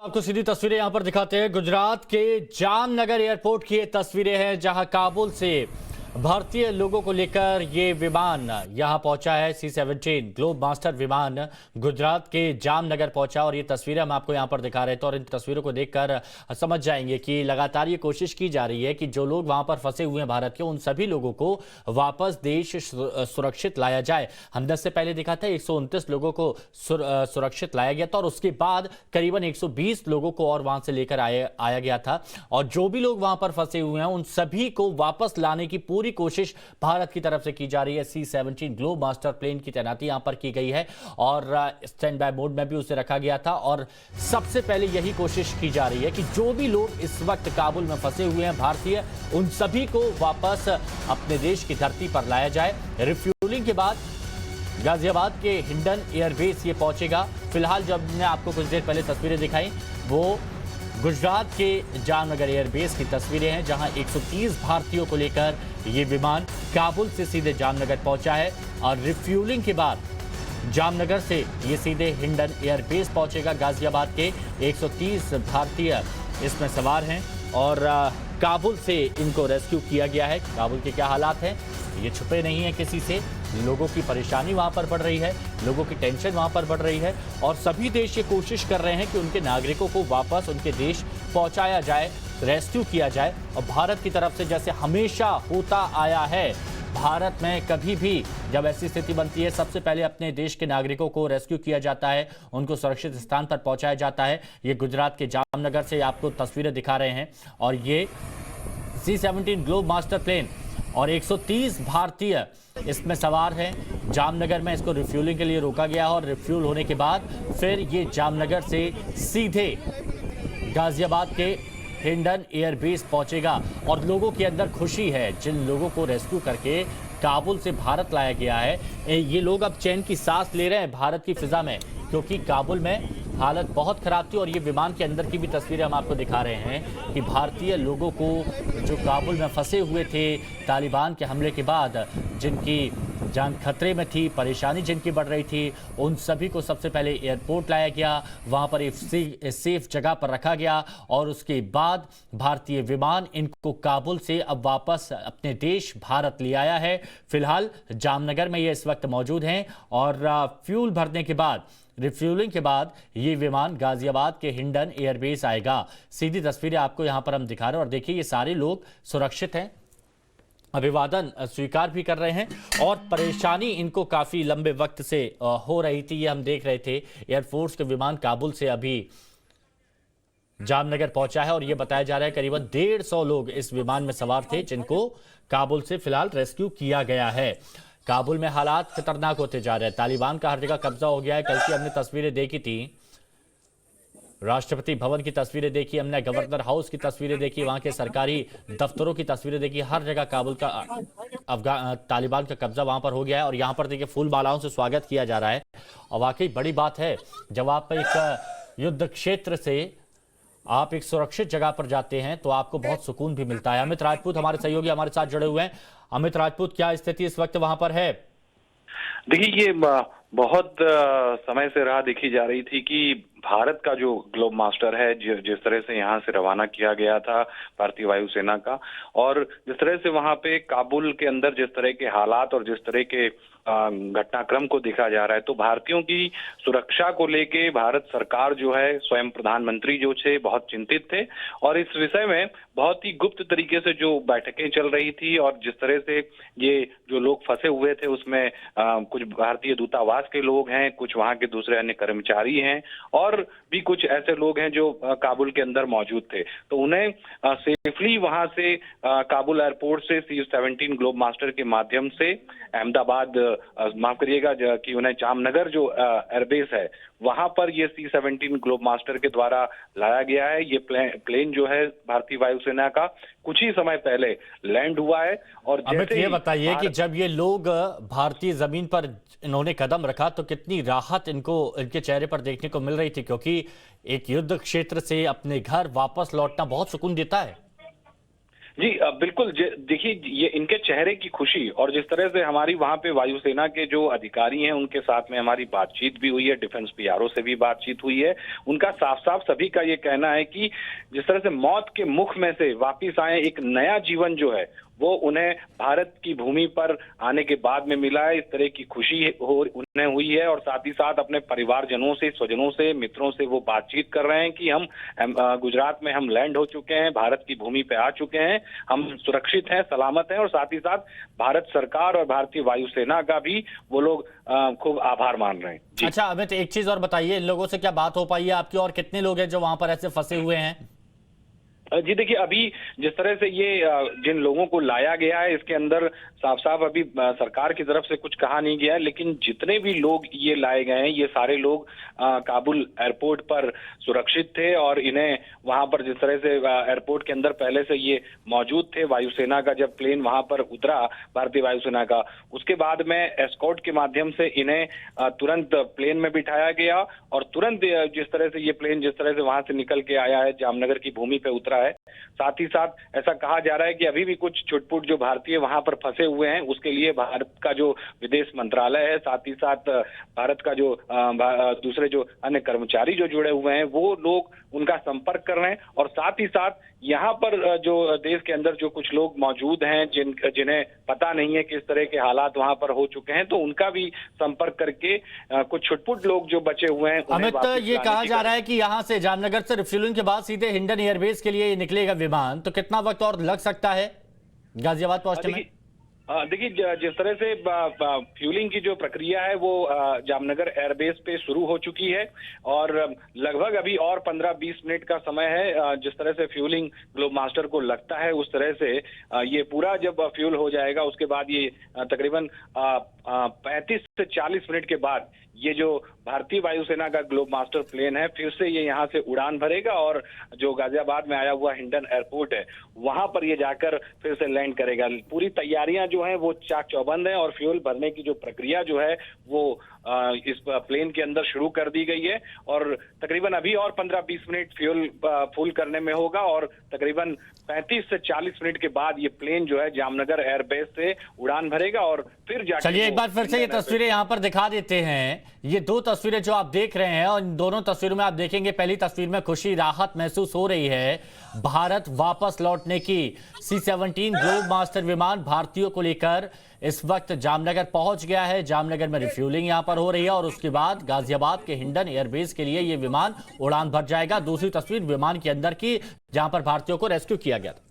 आपको सीधी तस्वीरें यहां पर दिखाते हैं। गुजरात के जामनगर एयरपोर्ट की ये तस्वीरें हैं जहां काबुल से भारतीय लोगों को लेकर ये विमान यहां पहुंचा है। C-17 ग्लोब मास्टर विमान गुजरात के जामनगर पहुंचा और ये तस्वीरें हम आपको यहां पर दिखा रहे थे। और इन तस्वीरों को देखकर समझ जाएंगे कि लगातार ये कोशिश की जा रही है कि जो लोग वहां पर फंसे हुए हैं भारत के, उन सभी लोगों को वापस देश सुरक्षित लाया जाए। हमने इससे पहले देखा था 129 लोगों को सुरक्षित लाया गया था और उसके बाद करीबन 120 लोगों को और वहां से लेकर आया गया था। और जो भी लोग वहां पर फंसे हुए हैं उन सभी को वापस लाने की पूरी कोशिश भारत की तरफ से की जा रही है। C-17 ग्लोब मास्टर प्लेन की तैनाती यहां पर की गई है और स्टैंड बाय मोड में भी उसे रखा गया था। और सबसे पहले यही कोशिश की जा रही है कि जो भी लोग इस वक्त काबुल में फंसे हुए हैं भारतीय, उन सभी को वापस अपने देश की धरती पर लाया जाए। रिफ्यूलिंग के बाद गाजियाबाद के हिंडन एयरबेस ये पहुंचेगा। फिलहाल जब मैंने आपको कुछ देर पहले तस्वीरें दिखाई वो गुजरात के जामनगर एयरबेस की तस्वीरें हैं जहां 130 भारतीयों को लेकर ये विमान काबुल से सीधे जामनगर पहुंचा है। और रिफ्यूलिंग के बाद जामनगर से ये सीधे हिंडन एयरबेस पहुंचेगा। गाजियाबाद के 130 भारतीय इसमें सवार हैं और काबुल से इनको रेस्क्यू किया गया है। काबुल के क्या हालात हैं ये छुपे नहीं है किसी से। लोगों की परेशानी वहां पर बढ़ रही है, लोगों की टेंशन वहां पर बढ़ रही है और सभी देश ये कोशिश कर रहे हैं कि उनके नागरिकों को वापस उनके देश पहुंचाया जाए, रेस्क्यू किया जाए। और भारत की तरफ से जैसे हमेशा होता आया है, भारत में कभी भी जब ऐसी स्थिति बनती है सबसे पहले अपने देश के नागरिकों को रेस्क्यू किया जाता है, उनको सुरक्षित स्थान पर पहुंचाया जाता है। ये गुजरात के जामनगर से आपको तस्वीरें दिखा रहे हैं और ये C-17 ग्लोब मास्टर प्लेन और 130 भारतीय इसमें सवार हैं। जामनगर में इसको रिफ्यूलिंग के लिए रोका गया और रिफ्यूल होने के बाद फिर ये जामनगर से सीधे गाजियाबाद के हिंडन एयरबेस पहुंचेगा। और लोगों के अंदर खुशी है, जिन लोगों को रेस्क्यू करके काबुल से भारत लाया गया है, ये लोग अब चैन की सांस ले रहे हैं भारत की फिजा में, क्योंकि काबुल में हालत बहुत खराब थी। और ये विमान के अंदर की भी तस्वीरें हम आपको दिखा रहे हैं कि भारतीय लोगों को जो काबुल में फंसे हुए थे तालिबान के हमले के बाद, जिनकी जान खतरे में थी, परेशानी जिनकी बढ़ रही थी, उन सभी को सबसे पहले एयरपोर्ट लाया गया, वहां पर एक सेफ जगह पर रखा गया और उसके बाद भारतीय विमान इनको काबुल से अब वापस अपने देश भारत ले आया है। फिलहाल जामनगर में ये इस वक्त मौजूद हैं और फ्यूल भरने के बाद, रिफ्यूलिंग के बाद ये विमान गाजियाबाद के हिंडन एयरबेस आएगा। सीधी तस्वीरें आपको यहां पर हम दिखा रहे हैं और देखिए ये सारे लोग सुरक्षित हैं, अभिवादन स्वीकार भी कर रहे हैं और परेशानी इनको काफी लंबे वक्त से हो रही थी, ये हम देख रहे थे। एयरफोर्स के विमान काबुल से अभी जामनगर पहुंचा है और ये बताया जा रहा है करीबन 150 लोग इस विमान में सवार थे जिनको काबुल से फिलहाल रेस्क्यू किया गया है। काबुल में हालात खतरनाक होते जा रहे हैं, तालिबान का हर जगह कब्जा हो गया है। कल की हमने तस्वीरें देखी थी, राष्ट्रपति भवन की तस्वीरें देखी हमने, गवर्नर हाउस की तस्वीरें देखी, वहां के सरकारी दफ्तरों की तस्वीरें देखी। हर जगह काबुल का तालिबान का कब्जा वहां पर हो गया है और यहां पर देखिए फूल मालाओं से स्वागत किया जा रहा है। और वाकई बड़ी बात है जब आप एक युद्ध क्षेत्र से आप एक सुरक्षित जगह पर जाते हैं तो आपको बहुत सुकून भी मिलता है। अमित राजपूत हमारे सहयोगी हमारे साथ जुड़े हुए हैं। अमित राजपूत, क्या स्थिति इस वक्त वहां पर है? देखिए, ये बहुत समय से राह देखी जा रही थी कि भारत का जो ग्लोब मास्टर है, जिस तरह से यहाँ से रवाना किया गया था भारतीय वायुसेना का, और जिस तरह से वहाँ पे काबुल के अंदर जिस तरह के हालात और जिस तरह के घटनाक्रम को देखा जा रहा है, तो भारतीयों की सुरक्षा को लेके भारत सरकार जो है, स्वयं प्रधानमंत्री जो थे बहुत चिंतित थे और इस विषय में बहुत ही गुप्त तरीके से जो बैठकें चल रही थी और जिस तरह से ये जो लोग फंसे हुए थे उसमें कुछ भारतीय दूतावास के लोग हैं, कुछ वहाँ के दूसरे अन्य कर्मचारी हैं और भी कुछ ऐसे लोग हैं जो काबुल के अंदर मौजूद थे, तो उन्हें सेफली वहां से काबुल एयरपोर्ट से C-17 ग्लोब मास्टर के माध्यम से अहमदाबाद, माफ करिएगा कि उन्हें जामनगर जो एयरबेस है वहां पर ये C-17 ग्लोब मास्टर के द्वारा लाया गया है। ये प्लेन जो है भारतीय वायुसेना का कुछ ही समय पहले लैंड हुआ है। और अमित, ये बताइए कि जब ये लोग भारतीय जमीन पर इन्होंने कदम रखा तो कितनी राहत इनको इनके चेहरे पर देखने को मिल रही थी, क्योंकि एक युद्ध क्षेत्र से अपने घर वापस लौटना बहुत सुकून देता है। जी बिल्कुल देखिए ये इनके चेहरे की खुशी और जिस तरह से हमारी वहां पे वायुसेना के जो अधिकारी हैं उनके साथ में हमारी बातचीत भी हुई है, डिफेंस पीआरओ से भी बातचीत हुई है। उनका साफ साफ सभी का ये कहना है कि जिस तरह से मौत के मुख में से वापिस आए, एक नया जीवन जो है वो उन्हें भारत की भूमि पर आने के बाद में मिला है। इस तरह की खुशी उन्हें हुई है और साथ ही साथ अपने परिवारजनों से, स्वजनों से, मित्रों से वो बातचीत कर रहे हैं कि हम गुजरात में हम लैंड हो चुके हैं, भारत की भूमि पे आ चुके हैं, हम सुरक्षित हैं, सलामत हैं। और साथ ही साथ भारत सरकार और भारतीय वायुसेना का भी वो लोग खूब आभार मान रहे हैं जी। अच्छा अमित, एक चीज और बताइए, इन लोगों से क्या बात हो पाई है आपकी, और कितने लोग हैं जो वहां पर ऐसे फंसे हुए हैं? जी देखिए, अभी जिस तरह से ये जिन लोगों को लाया गया है इसके अंदर साफ साफ अभी सरकार की तरफ से कुछ कहा नहीं गया है, लेकिन जितने भी लोग ये लाए गए हैं ये सारे लोग काबुल एयरपोर्ट पर सुरक्षित थे और इन्हें वहां पर जिस तरह से एयरपोर्ट के अंदर पहले से ये मौजूद थे, वायुसेना का जब प्लेन वहां पर उतरा भारतीय वायुसेना का, उसके बाद में एस्कॉर्ट के माध्यम से इन्हें तुरंत प्लेन में बिठाया गया और तुरंत जिस तरह से ये प्लेन जिस तरह से वहां से निकल के आया है, जामनगर की भूमि पे उतरा है। साथ ही साथ ऐसा कहा जा रहा है कि अभी भी कुछ छुटपुट जो भारतीय वहां पर फंसे हुए हैं उसके लिए भारत का जो विदेश मंत्रालय है, साथ ही साथ भारत का जो दूसरे जो अन्य कर्मचारी जो जुड़े हुए हैं वो लोग उनका संपर्क कर रहे हैं। और साथ ही साथ यहाँ पर जो देश के अंदर जो कुछ लोग मौजूद हैं जिन्हें पता नहीं है किस तरह के हालात वहां पर हो चुके हैं, तो उनका भी संपर्क करके कुछ छुटपुट लोग जो बचे हुए हैं। अमित, ये कहा जा रहा है कि यहाँ से जामनगर से रिफ्यूलिंग के बाद सीधे हिंडन एयरबेस के लिए निकलेगा विमान, तो कितना वक्त और लग सकता है गाजियाबाद पहुंचने में? देखिए जिस तरह से फ्यूलिंग की जो प्रक्रिया है वो जामनगर एयरबेस पे शुरू हो चुकी है और लगभग अभी और 15-20 मिनट का समय है। जिस तरह से फ्यूलिंग ग्लोब मास्टर को लगता है उस तरह से ये पूरा जब फ्यूल हो जाएगा उसके बाद ये तकरीबन 35 से 40 मिनट के बाद ये जो भारतीय वायुसेना का ग्लोब मास्टर प्लेन है फिर से ये यहाँ से उड़ान भरेगा और जो गाजियाबाद में आया हुआ हिंडन एयरपोर्ट है वहां पर ये जाकर फिर से लैंड करेगा। पूरी तैयारियां जो हैं वो चाक चौबंद है और फ्यूल भरने की जो प्रक्रिया जो है वो इस प्लेन के अंदर शुरू कर दी गई है और तकरीबन अभी और 15-20 मिनट फ्यूल फुल करने में होगा और तकरीबन 35 से 40 मिनट के बाद ये प्लेन जो है जामनगर एयरबेस से उड़ान भरेगा और फिर जाकर चलिए एक बार फिर से ये तस्वीरें यहाँ पर दिखा देते हैं। ये दो तस्वीरें जो आप देख रहे हैं और इन दोनों तस्वीरों में आप देखेंगे पहली तस्वीर में खुशी राहत महसूस हो रही है भारत वापस लौटने की। C-17 ग्लोब मास्टर विमान भारतीयों को लेकर इस वक्त जामनगर पहुंच गया है। जामनगर में रिफ्यूलिंग यहां पर हो रही है और उसके बाद गाजियाबाद के हिंडन एयरबेस के लिए ये विमान उड़ान भर जाएगा। दूसरी तस्वीर विमान के अंदर की जहां पर भारतीयों को रेस्क्यू किया गया था।